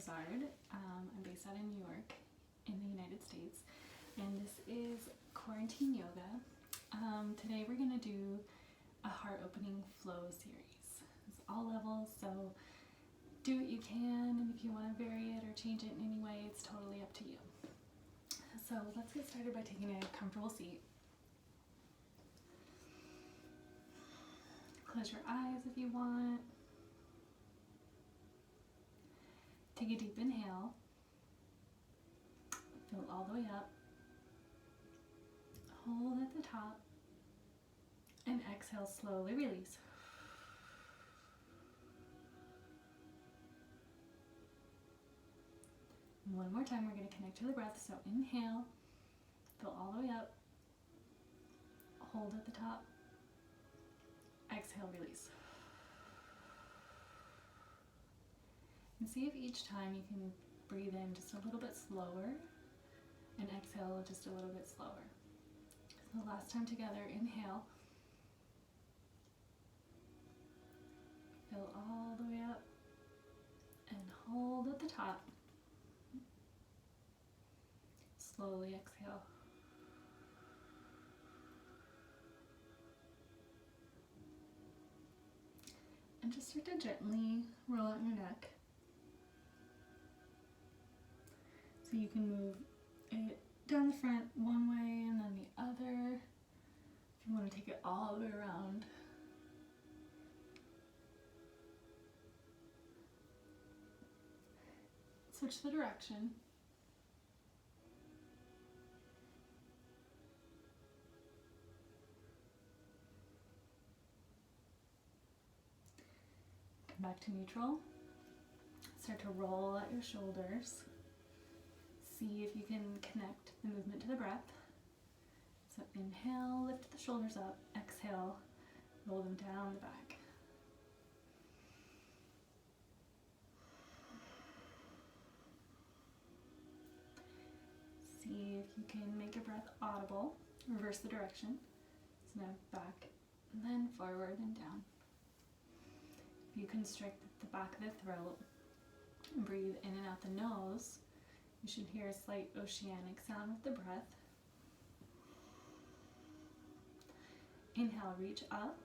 Lazard. I'm based out in New York in the United States, and this is quarantine yoga. Today we're going to do a heart-opening flow series. It's all levels, so do what you can, and if you want to vary it or change it in any way, it's totally up to you. So let's get started by taking a comfortable seat. Close your eyes if you want. Take a deep inhale. Fill it all the way up. Hold at the top. And exhale, slowly release. One more time, we're going to connect to the breath. So inhale, fill all the way up. Hold at the top. Exhale, release. And see if each time you can breathe in just a little bit slower and exhale just a little bit slower. So last time together, inhale. Fill all the way up and hold at the top. Slowly exhale. And just start to gently roll out your neck. So you can move it down the front one way and then the other. If you want to take it all the way around. Switch the direction. Come back to neutral. Start to roll out your shoulders. See if you can connect the movement to the breath. So inhale, lift the shoulders up. Exhale, roll them down the back. See if you can make your breath audible. Reverse the direction. So now back, and then forward and down. If you constrict the back of the throat and breathe in and out the nose, you should hear a slight oceanic sound with the breath. Inhale, reach up.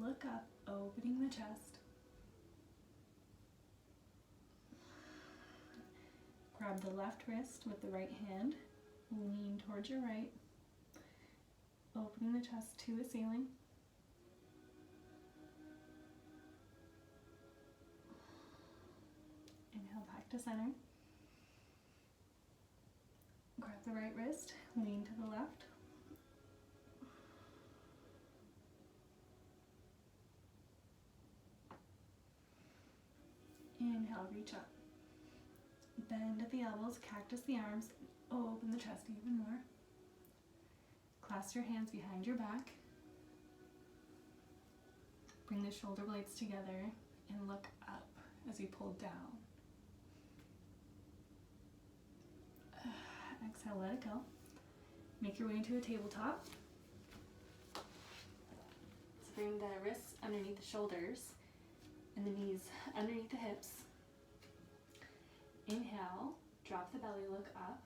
Look up, opening the chest. Grab the left wrist with the right hand. Lean towards your right. Opening the chest to the ceiling. Inhale back to center. Grab the right wrist, lean to the left. Inhale, reach up. Bend at the elbows, cactus the arms, open the chest even more. Clasp your hands behind your back. Bring the shoulder blades together and look up as you pull down. Exhale, let it go. Make your way into a tabletop. So bring the wrists underneath the shoulders and the knees underneath the hips. Inhale, drop the belly, look up.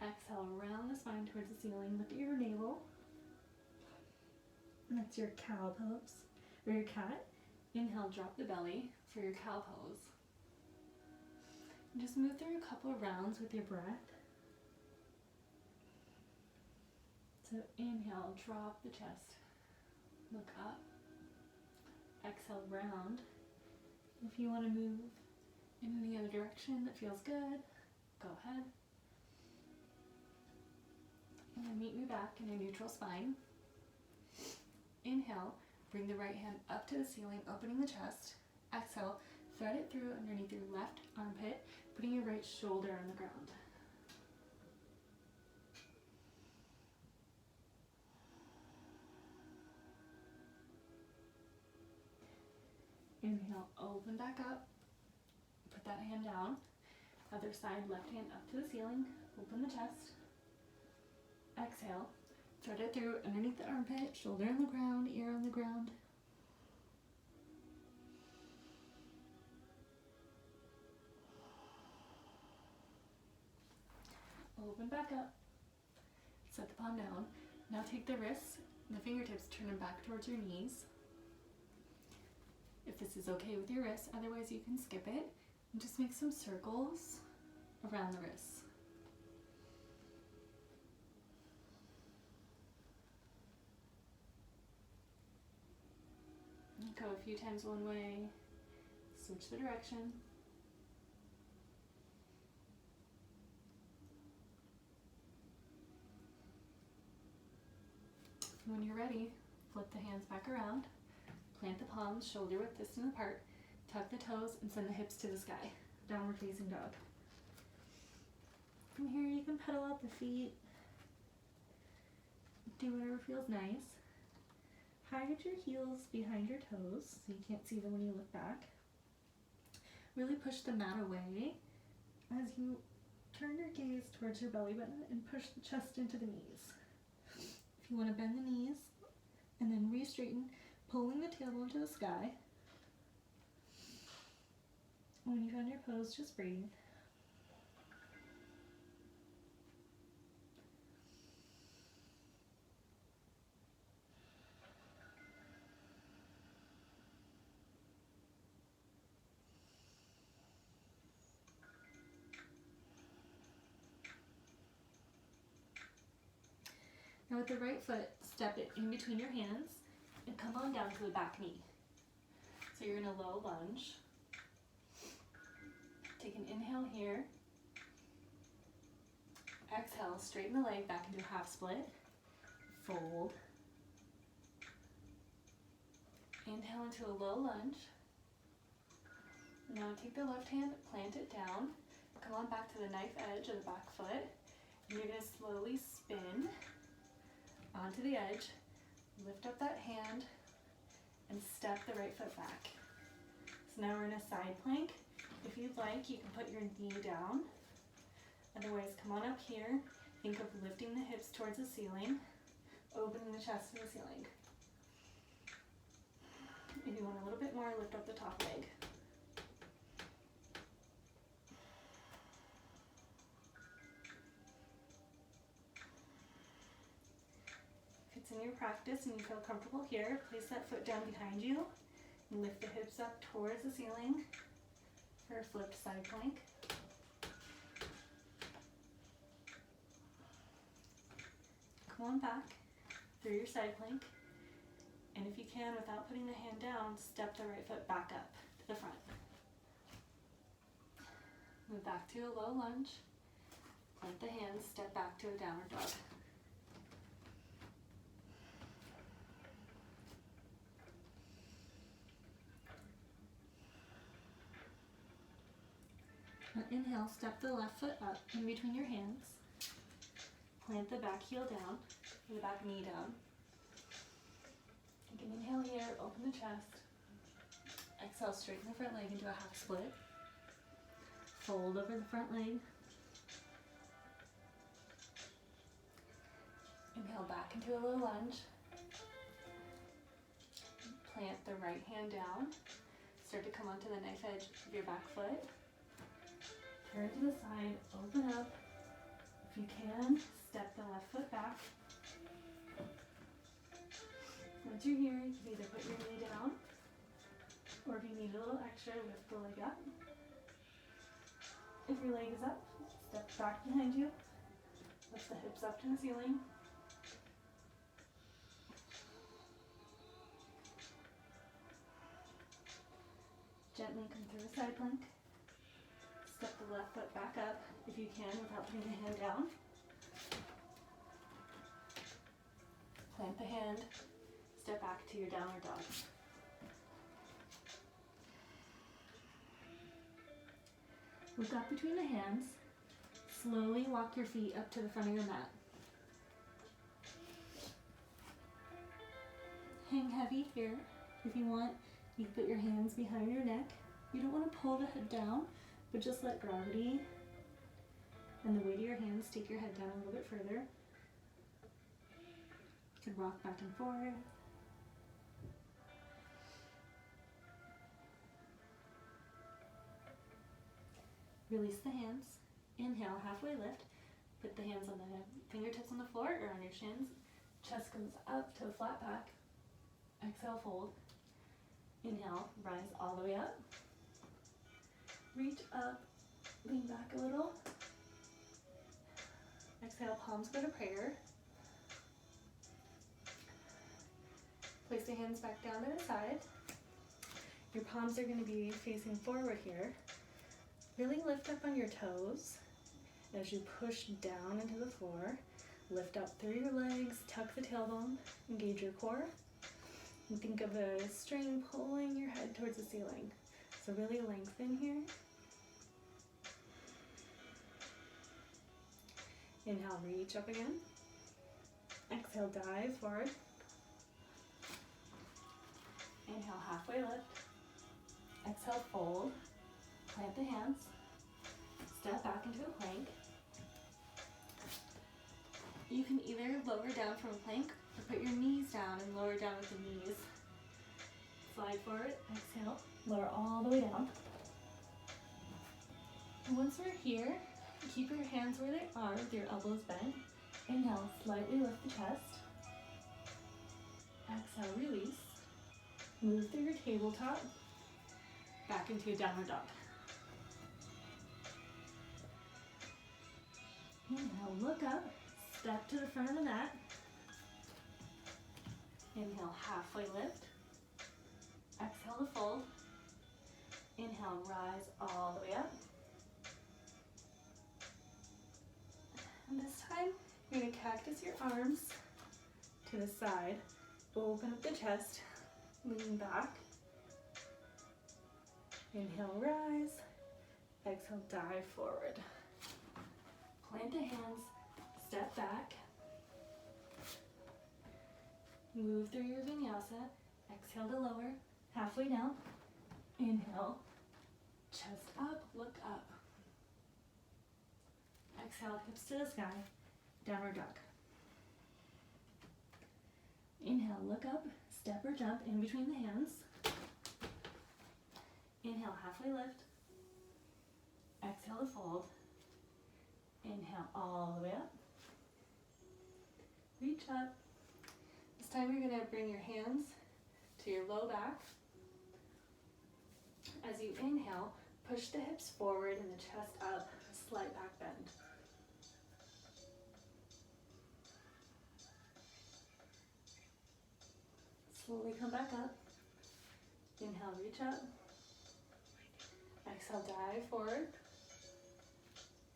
Exhale, round the spine towards the ceiling. Look at your navel. And that's your cow pose, or your cat. Inhale, drop the belly for your cow pose. Just move through a couple of rounds with your breath. So inhale, drop the chest, look up. Exhale, round. If you want to move in any other direction that feels good, go ahead. And then meet me back in a neutral spine. Inhale, bring the right hand up to the ceiling, opening the chest. Exhale, thread it through underneath your left armpit, putting your right shoulder on the ground. Inhale, open back up. Put that hand down. Other side, left hand up to the ceiling. Open the chest. Exhale. Thread it through underneath the armpit, shoulder on the ground, ear on the ground. Open back up. Set the palm down. Now take the wrists, the fingertips, turn them back towards your knees. If this is okay with your wrists, otherwise you can skip it. And just make some circles around the wrists. Go a few times one way, switch the direction. When you're ready, flip the hands back around, plant the palms shoulder width distant apart, tuck the toes and send the hips to the sky. Downward facing dog. From here you can pedal out the feet, do whatever feels nice. Hide your heels behind your toes so you can't see them when you look back. Really push the mat away as you turn your gaze towards your belly button and push the chest into the knees. If you want to bend the knees and then re-straighten, pulling the tailbone to the sky. When you find your pose, just breathe. Now with the right foot, step it in between your hands and come on down to the back knee. So you're in a low lunge. Take an inhale here. Exhale, straighten the leg back into a half split. Fold. Inhale into a low lunge. Now take the left hand, plant it down. Come on back to the knife edge of the back foot. And you're going to slowly spin onto the edge, lift up that hand, and step the right foot back. So now we're in a side plank. If you'd like, you can put your knee down. Otherwise, come on up here. Think of lifting the hips towards the ceiling, opening the chest to the ceiling. If you want a little bit more, lift up the top leg. In your practice and you feel comfortable here, place that foot down behind you and lift the hips up towards the ceiling for a flipped side plank. Come on back through your side plank, and if you can, without putting the hand down, step the right foot back up to the front. Move back to a low lunge, plant the hands, step back to a downward dog. Inhale, step the left foot up in between your hands. Plant the back heel down, the back knee down. You can inhale here, open the chest. Exhale, straighten the front leg into a half split. Fold over the front leg. Inhale back into a low lunge. Plant the right hand down. Start to come onto the knife edge of your back foot. Turn to the side, open up. If you can, step the left foot back. Once you're here, you can either put your knee down, or if you need a little extra, lift the leg up. If your leg is up, step back behind you. Lift the hips up to the ceiling. Gently come through a side plank. Step the left foot back up if you can without putting the hand down. Plant the hand, step back to your downward dog. Look up between the hands. Slowly walk your feet up to the front of your mat. Hang heavy here. If you want, you can put your hands behind your neck. You don't want to pull the head down, but just let gravity and the weight of your hands take your head down a little bit further. You can rock back and forth. Release the hands. Inhale, halfway lift. Put the hands on the fingertips on the floor or on your shins. Chest goes up to a flat back. Exhale, fold. Inhale, rise all the way up. Reach up, lean back a little. Exhale, palms go to prayer. Place the hands back down to the side. Your palms are going to be facing forward here. Really lift up on your toes as you push down into the floor. Lift up through your legs, tuck the tailbone, engage your core. And think of a string pulling your head towards the ceiling. So really lengthen here. Inhale, reach up again. Exhale, dive forward. Inhale, halfway lift. Exhale, fold. Plant the hands. Step back into a plank. You can either lower down from a plank or put your knees down and lower down with the knees. Slide forward, exhale, lower all the way down. And once we're here, keep your hands where they are with your elbows bent. Inhale, slightly lift the chest. Exhale, release. Move through your tabletop, back into a downward dog. Inhale, look up, step to the front of the mat. Inhale, halfway lift. Exhale to fold. Inhale, rise all the way up. And this time, you're going to cactus your arms to the side. Open up the chest, lean back. Inhale, rise. Exhale, dive forward. Plant the hands, step back. Move through your vinyasa. Exhale to lower, halfway down. Inhale, chest up, look up. Exhale, hips to the sky, downward dog. Inhale, look up, step or jump in between the hands. Inhale, halfway lift. Exhale to fold. Inhale all the way up. Reach up. This time you're going to bring your hands to your low back. As you inhale, push the hips forward and the chest up, slight back bend. Slowly come back up. Inhale, reach up. Exhale, dive forward.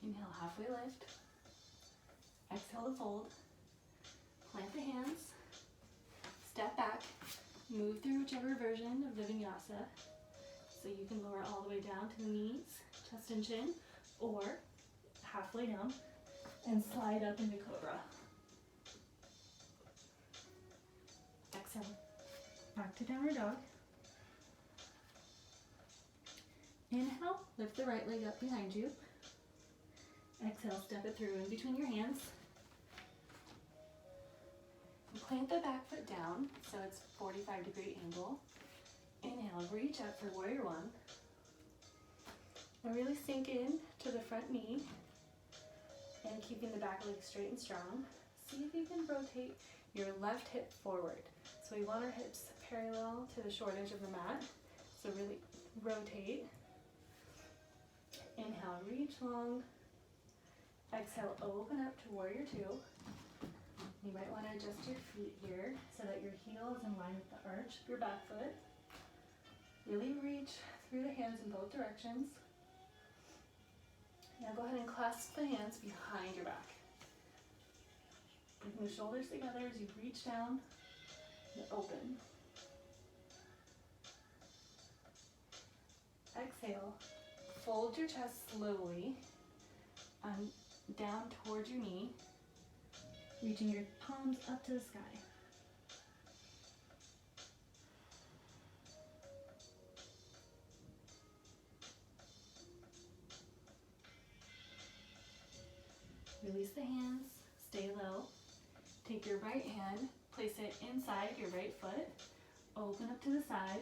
Inhale, halfway lift. Exhale to fold. Plant the hands. Step back. Move through whichever version of the vinyasa. So you can lower all the way down to the knees, chest and chin, or halfway down and slide up into cobra. Exhale. Back to downward dog. Inhale, lift the right leg up behind you. Exhale, step it through in between your hands. Plant the back foot down so it's 45-degree angle. Inhale, reach up for warrior one. And really sink in to the front knee and keeping the back leg straight and strong. See if you can rotate your left hip forward. So we want our hips parallel to the short edge of the mat. So really rotate. Inhale, reach long. Exhale, open up to warrior two. You might want to adjust your feet here so that your heel is in line with the arch of your back foot. Really reach through the hands in both directions. Now go ahead and clasp the hands behind your back. Bring the shoulders together as you reach down and open. Exhale. Fold your chest slowly down towards your knee, reaching your palms up to the sky. Release the hands, stay low. Take your right hand, place it inside your right foot, open up to the side.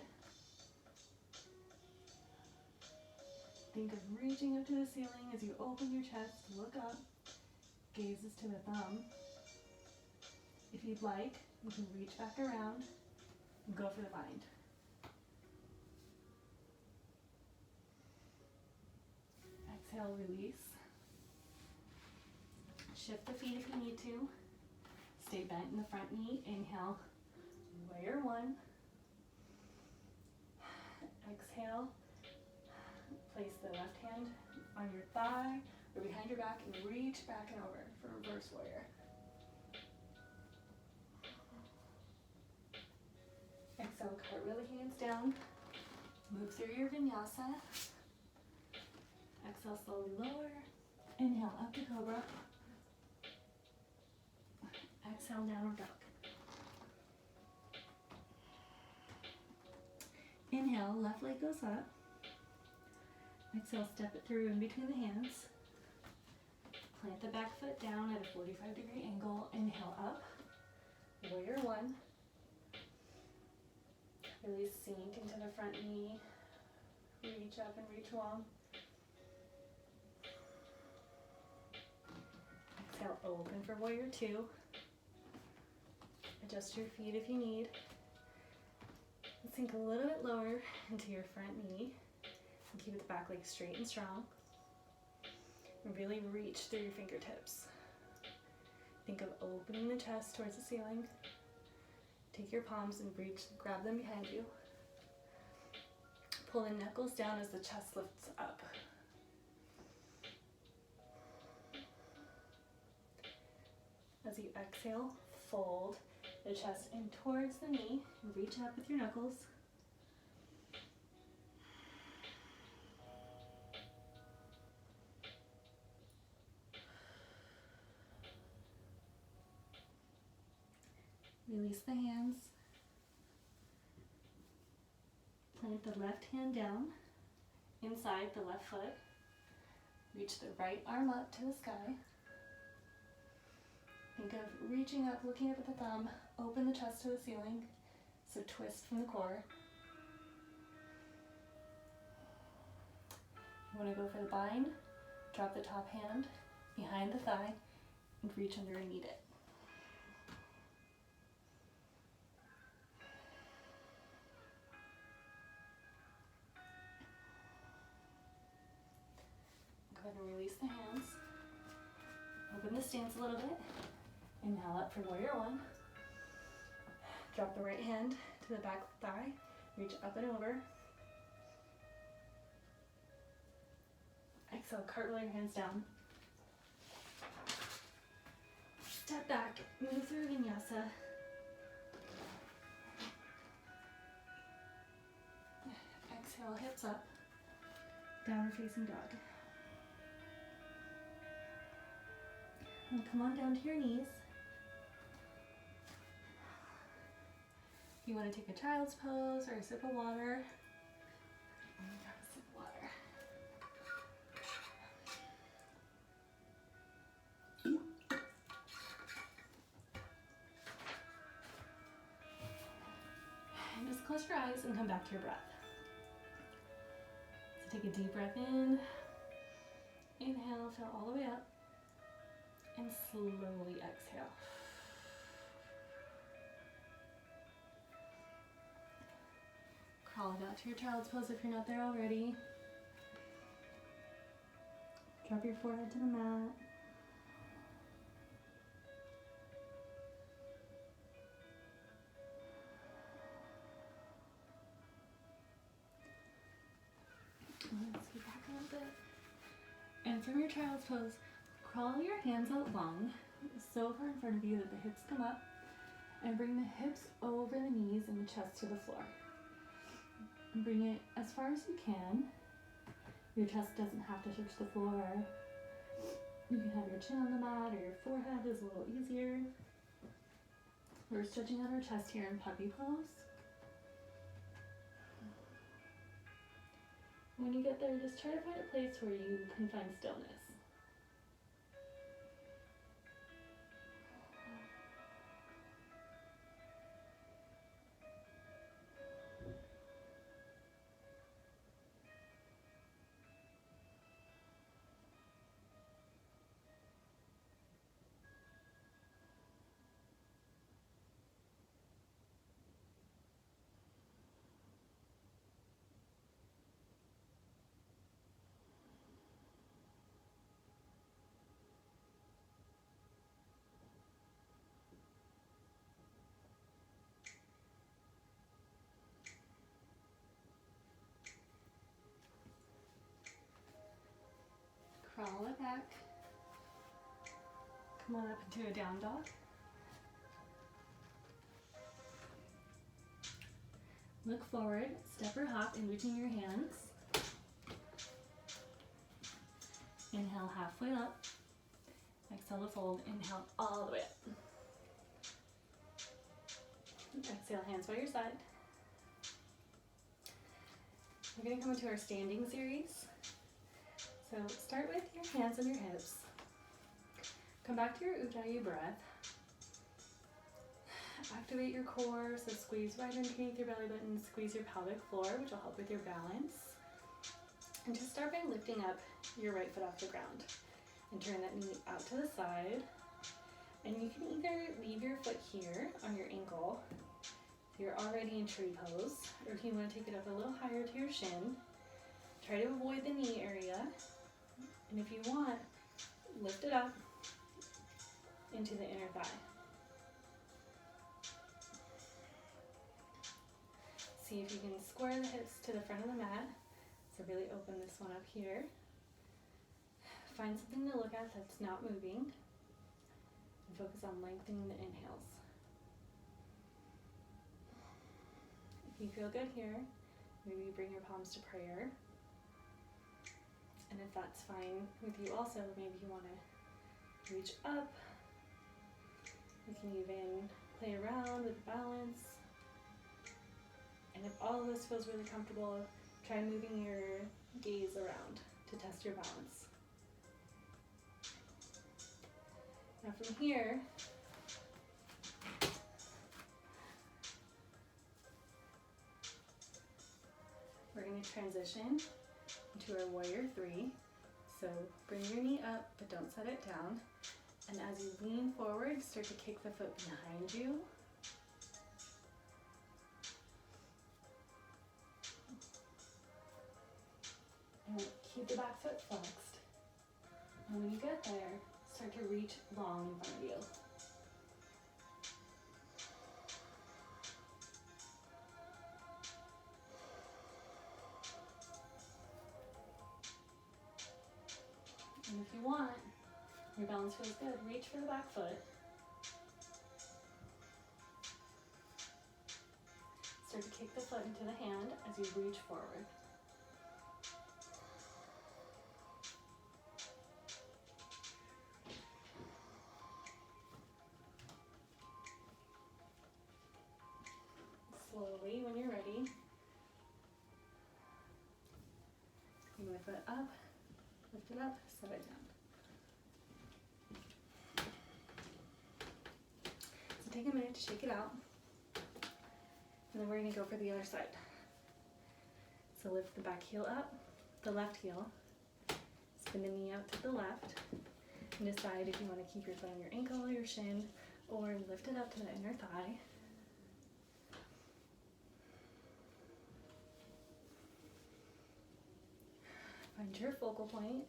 Think of reaching up to the ceiling as you open your chest, look up, gaze is to the thumb. If you'd like, you can reach back around and go for the bind. Exhale, release. Shift the feet if you need to. Stay bent in the front knee. Inhale, warrior one. Exhale, place the left hand on your thigh or behind your back and reach back and over for reverse warrior. Exhale, cartwheel the hands down. Move through your vinyasa. Exhale, slowly lower. Inhale, up to cobra. Exhale, downward dog. Inhale, left leg goes up. Exhale, step it through in between the hands. Plant the back foot down at a 45-degree angle. Inhale up. Warrior one. Really sink into the front knee. Reach up and reach long. Exhale, open for warrior two. Adjust your feet if you need. Sink a little bit lower into your front knee. And keep the back leg straight and strong. And really reach through your fingertips. Think of opening the chest towards the ceiling. Take your palms and reach, grab them behind you. Pull the knuckles down as the chest lifts up. As you exhale, fold the chest in towards the knee and reach up with your knuckles. Release the hands. Plant the left hand down inside the left foot. Reach the right arm up to the sky. Think of reaching up, looking up at the thumb. Open the chest to the ceiling. So twist from the core. You want to go for the bind. Drop the top hand behind the thigh and reach under and knead it. Go ahead and release the hands. Open the stance a little bit. Inhale up for warrior one. Drop the right hand to the back thigh. Reach up and over. Exhale, cartwheel your hands down. Step back, move through vinyasa. Exhale, hips up. Downward facing dog. And come on down to your knees. If you want to take a child's pose or a sip of water, grab a sip of water. And just close your eyes and come back to your breath. So take a deep breath in. Inhale, fill all the way up. And slowly exhale. Crawl it out to your child's pose if you're not there already. Drop your forehead to the mat. Let's go back a little bit. And from your child's pose, crawl your hands out long, so far in front of you that the hips come up, and bring the hips over the knees and the chest to the floor. And bring it as far as you can. Your chest doesn't have to touch the floor. You can have your chin on the mat, or your forehead is a little easier. We're stretching out our chest here in puppy pose. When you get there, just try to find a place where you can find stillness. back. Come on up into a down dog. Look forward, step or hop in between your hands. Inhale halfway up. Exhale to fold. Inhale all the way up. Exhale, hands by your side. We're going to come into our standing series. So start with your hands on your hips. Come back to your Ujjayi breath. Activate your core, so squeeze right underneath your belly button, squeeze your pelvic floor, which will help with your balance. And just start by lifting up your right foot off the ground and turn that knee out to the side. And you can either leave your foot here on your ankle, if you're already in tree pose, or if you want to take it up a little higher to your shin, try to avoid the knee area. And if you want, lift it up into the inner thigh. See if you can square the hips to the front of the mat. So really open this one up here. Find something to look at that's not moving. And focus on lengthening the inhales. If you feel good here, maybe you bring your palms to prayer. And if that's fine with you also, maybe you want to reach up. You can even play around with balance. And if all of this feels really comfortable, try moving your gaze around to test your balance. Now from here, we're going to transition into our warrior three. So bring your knee up, but don't set it down. And as you lean forward, start to kick the foot behind you. And keep the back foot flexed. And when you get there, start to reach long in front of you. And if you want, your balance feels good, reach for the back foot. Start to kick the foot into the hand as you reach forward. Slowly, when you're ready, bring the foot up, lift it up, set it down. So take a minute to shake it out, and then we're going to go for the other side. So lift the back heel up, the left heel, spin the knee out to the left, and decide if you want to keep your foot on your ankle or your shin, or lift it up to the inner thigh. Find your focal point.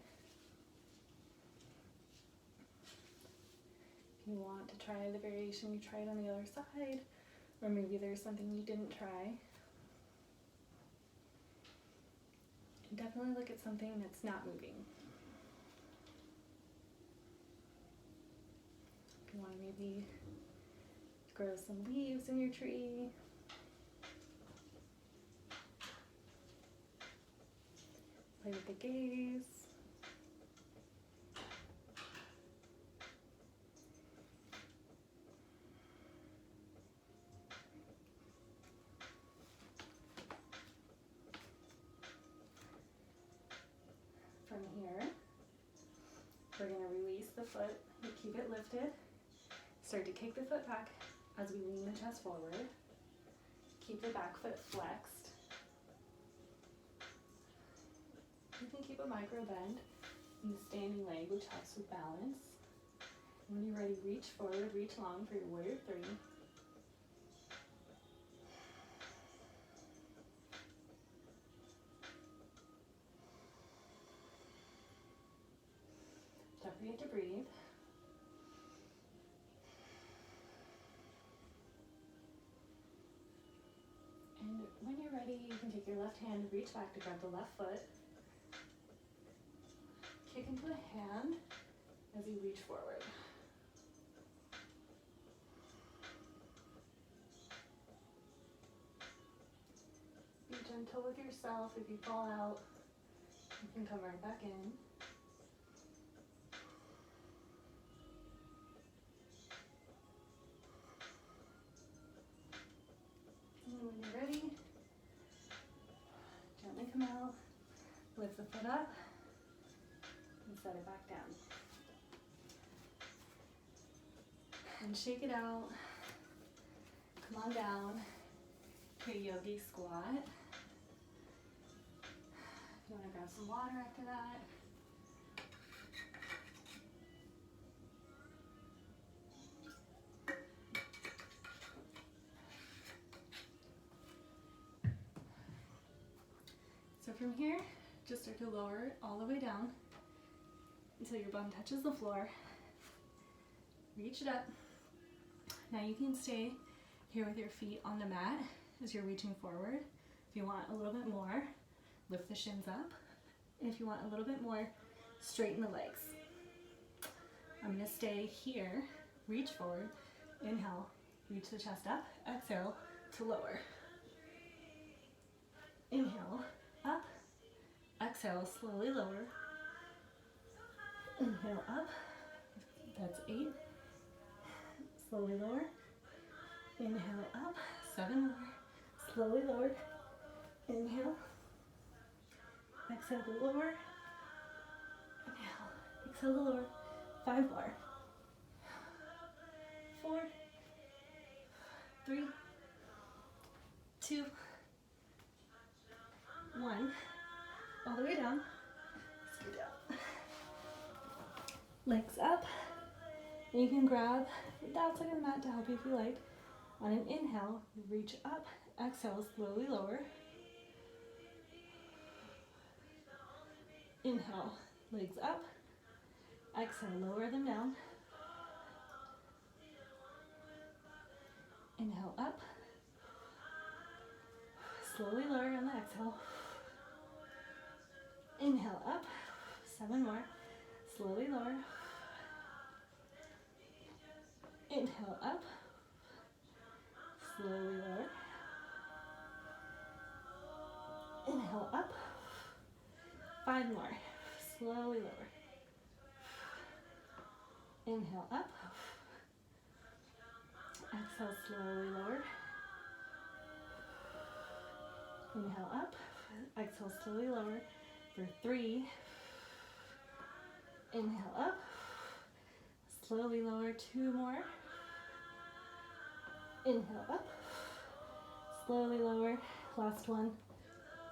If you want to try the variation you tried on the other side, or maybe there's something you didn't try. Definitely look at something that's not moving. If you want to maybe grow some leaves in your tree. Play with the gaze. From here, we're going to release the foot, keep it lifted. Start to kick the foot back as we lean the chest forward. Keep the back foot flexed. You can keep a micro bend in the standing leg, which helps with balance. When you're ready, reach forward, reach long for your warrior three. Don't forget to breathe. And when you're ready, you can take your left hand, reach back to grab the left foot. kick into a hand as you reach forward. Be gentle with yourself. If you fall out, you can come right back in. And when you're ready, gently come out, lift the foot up, and set it back down. And shake it out. Come on down to Yogi Squat. If you want to grab some water after that. So from here, just start to lower it all the way down until your bum touches the floor. Reach it up. Now you can stay here with your feet on the mat as you're reaching forward. If you want a little bit more, lift the shins up. And if you want a little bit more, straighten the legs. I'm gonna stay here, reach forward, inhale, reach the chest up, exhale to lower. Inhale, up, exhale, slowly lower. Inhale up, that's 8. Slowly lower. Inhale up, 7 more. Slowly lower. Inhale. Exhale to lower. Inhale. Exhale to lower. 5 more. 4, 3, 2, 1. All the way down. Scoot down. Legs up. And you can grab the outside of the mat to help you if you like. On an inhale, reach up. Exhale, slowly lower. Inhale, legs up. Exhale, lower them down. Inhale, up. Slowly lower on the exhale. Inhale, up. 7 more. Slowly lower. Inhale up, slowly lower. Inhale up, 5 more, slowly lower. Inhale up, exhale, slowly lower. Inhale up, exhale, slowly lower for 3. Inhale up, slowly lower, 2 more. Inhale up, slowly lower, last one.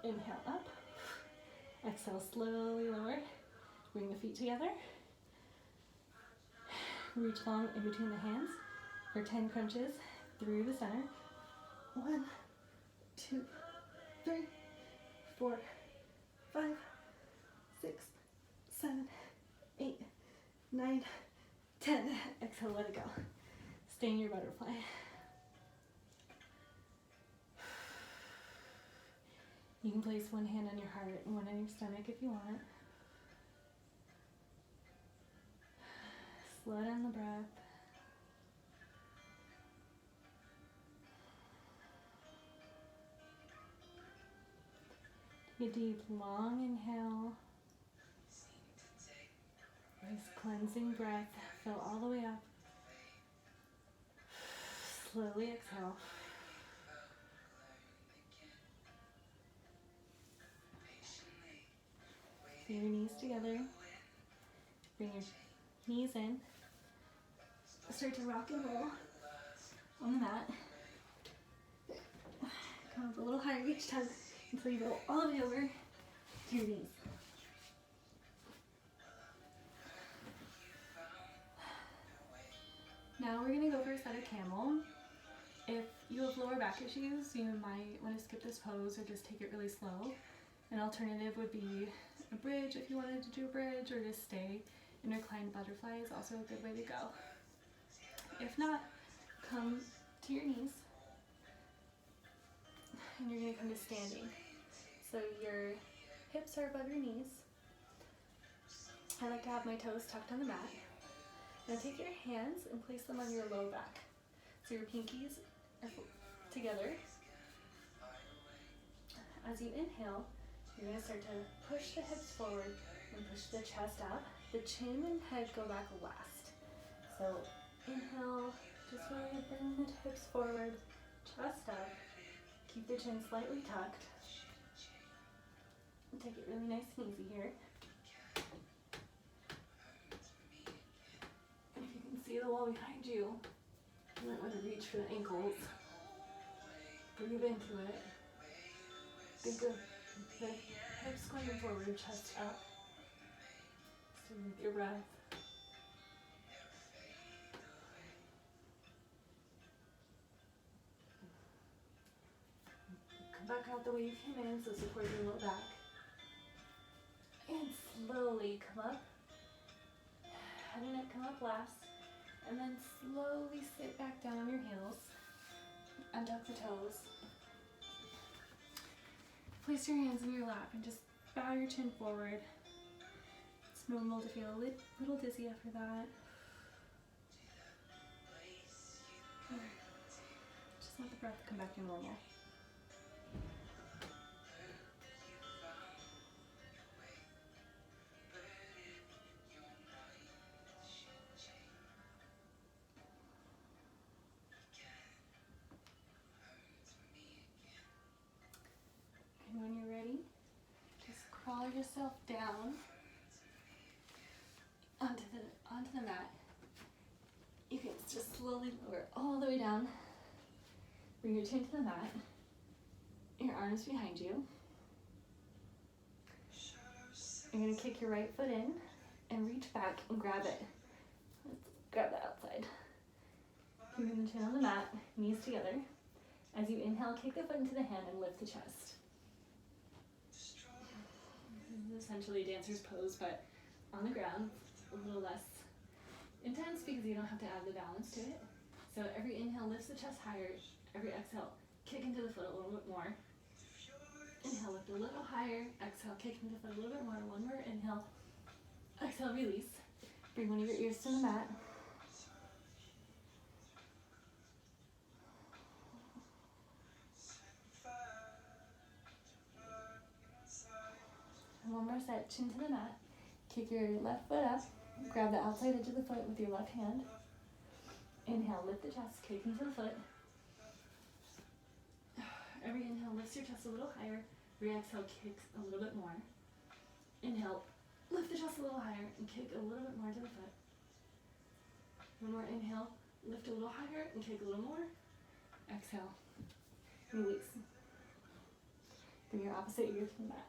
Inhale up, exhale, slowly lower. Bring the feet together. Reach long in between the hands for 10 crunches through the center. 1, 2, 3, 4, 5, 6, 7, 8, 9, 10. Exhale, let it go. Stay in your butterfly. You can place one hand on your heart and one on your stomach if you want. Slow down the breath. Take a deep, long inhale. Nice cleansing breath. Fill all the way up. Slowly exhale. Bring your knees together. Bring your knees in. Start to rock and roll on the mat. Come up a little higher each time until you go all the way over to your knees. Now we're going to go for a set of Camel. If you have lower back issues, you might want to skip this pose or just take it really slow. An alternative would be a bridge if you wanted to do a bridge, or just stay in reclined butterfly is also a good way to go. If not, come to your knees and you're going to come to standing. So your hips are above your knees. I like to have my toes tucked on the mat. Now take your hands and place them on your low back. So your pinkies are together. As you inhale, you're going to start to push the hips forward and push the chest up. The chin and head go back last. So inhale, just really bring the hips forward, chest up. Keep the chin slightly tucked. Take it really nice and easy here. And if you can see the wall behind you, you might want to reach for the ankles. Breathe into it. Think of the hips going forward, chest up. Stay with your breath. Come back out the way you came in, so support your low back. And slowly come up. Head and neck come up last. And then slowly sit back down on your heels. Untuck the toes. Place your hands in your lap and just bow your chin forward. It's normal to feel a little dizzy after that. Just let the breath come back to normal. And when you're ready, just crawl yourself down onto the mat. You can just slowly lower all the way down. Bring your chin to the mat. Your arms behind you. You're going to kick your right foot in and reach back and grab it. Let's grab that outside. Keeping the chin on the mat, knees together. As you inhale, kick the foot into the hand and lift the chest. This is essentially a dancer's pose, but on the ground, a little less intense because you don't have to add the balance to it. So every inhale lifts the chest higher. Every exhale, kick into the foot a little bit more. Inhale, lift a little higher. Exhale, kick into the foot a little bit more. One more inhale. Exhale, release. Bring one of your ears to the mat. And one more set, chin to the mat. Kick your left foot up. Grab the outside edge of the foot with your left hand. Inhale, lift the chest, kick into the foot. Every inhale lifts your chest a little higher. Every exhale kicks a little bit more. Inhale, lift the chest a little higher and kick a little bit more to the foot. One more inhale, lift a little higher and kick a little more. Exhale, release. Bring your opposite ear to the mat.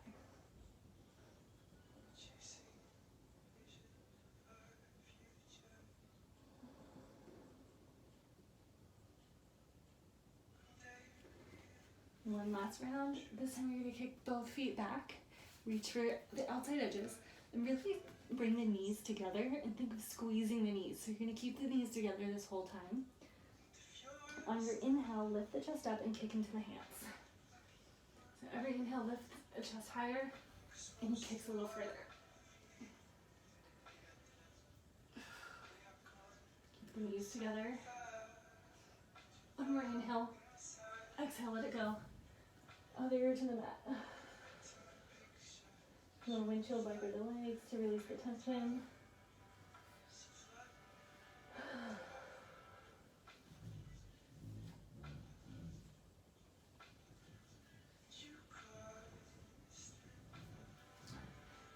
One last round. This time you're going to kick both feet back, reach for the outside edges, and really bring the knees together and think of squeezing the knees. So you're going to keep the knees together this whole time. On your inhale, lift the chest up and kick into the hands. So every inhale, lift the chest higher and kicks a little further. Keep the knees together. One more inhale. Exhale, let it go. Other ear to the mat. A little windshield wiper the legs to release the tension.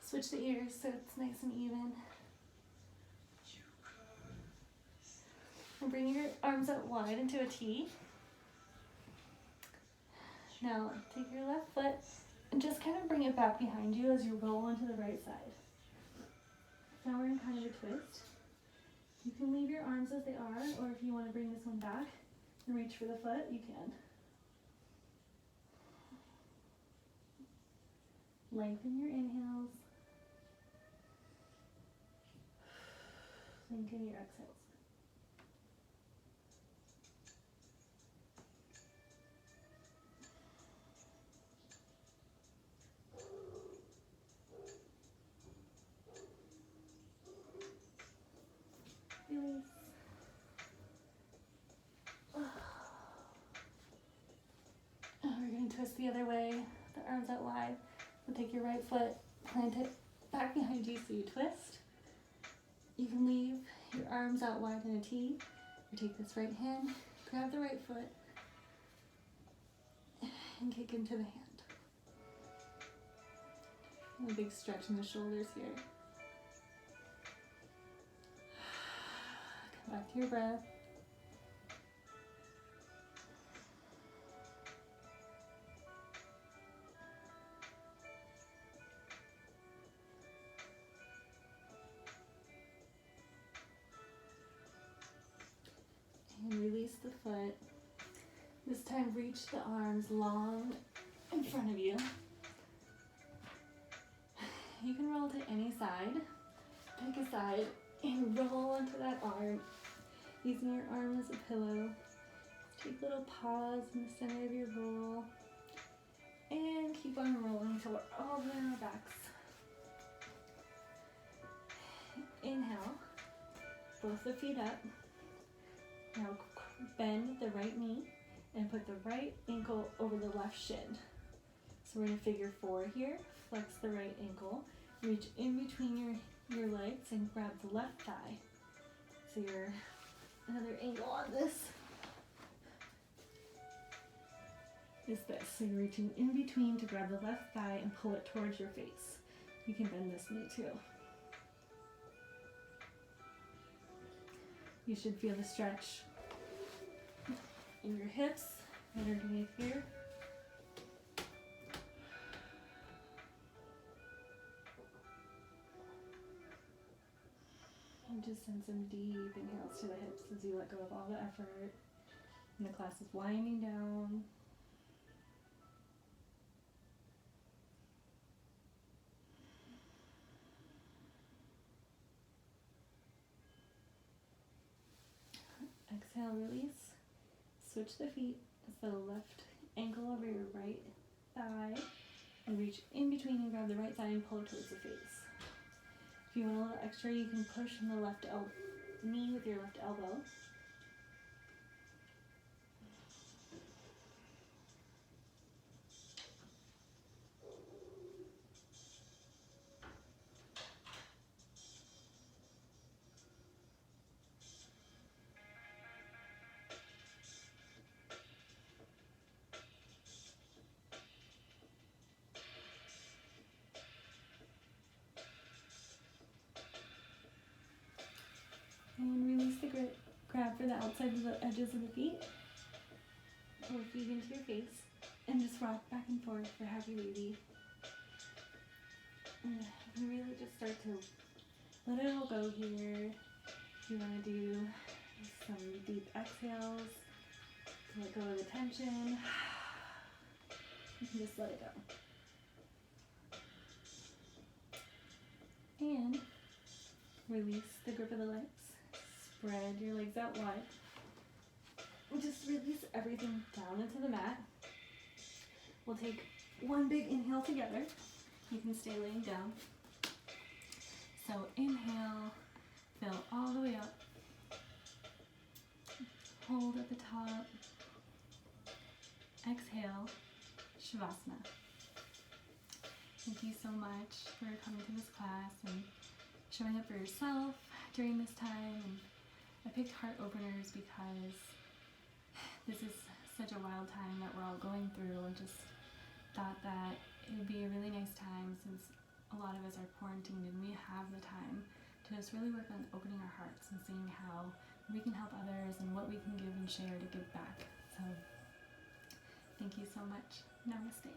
Switch the ears so it's nice and even. And bring your arms out wide into a T. Now, take your left foot and just kind of bring it back behind you as you roll onto the right side. Now we're in kind of a twist. You can leave your arms as they are, or if you want to bring this one back and reach for the foot, you can. Lengthen your inhales. Lengthen your exhales. arms out wide. We'll take your right foot, plant it back behind you so you twist. You can leave your arms out wide in a T, or take this right hand, grab the right foot, and kick into the hand. And a big stretch in the shoulders here. Come back to your breath. And release the foot. This time reach the arms long in front of you. You can roll to any side. Pick a side and roll onto that arm, using your arm as a pillow. Take a little pause in the center of your roll. And keep on rolling until we're all the way on our backs. Inhale, both the feet up. Now bend the right knee and put the right ankle over the left shin. So we're in a figure 4 here. Flex the right ankle, reach in between your legs and grab the left thigh. So you're another angle on this is this. So you're reaching in between to grab the left thigh and pull it towards your face. You can bend this knee too. You should feel the stretch in your hips and underneath here. And just send some deep inhales to the hips as you let go of all the effort. And the class is winding down. Exhale, release. Switch the feet. So left ankle over your right thigh. And reach in between and grab the right thigh and pull it towards the face. If you want a little extra, you can push on the left knee with your left elbow. And release the grip. Grab for the outside of the edges of the feet. Pull your feet into your face. And just rock back and forth for happy baby. And really just start to let it all go here. If you want to do some deep exhales to let go of the tension, you can just let it go. And release the grip of the legs. Spread your legs out wide. And just release everything down into the mat. We'll take one big inhale together. You can stay laying down. So inhale, fill all the way up. Hold at the top. Exhale, Shavasana. Thank you so much for coming to this class and showing up for yourself during this time. And I picked heart openers because this is such a wild time that we're all going through, and just thought that it would be a really nice time, since a lot of us are quarantined and we have the time to just really work on opening our hearts and seeing how we can help others and what we can give and share to give back. So thank you so much. Namaste.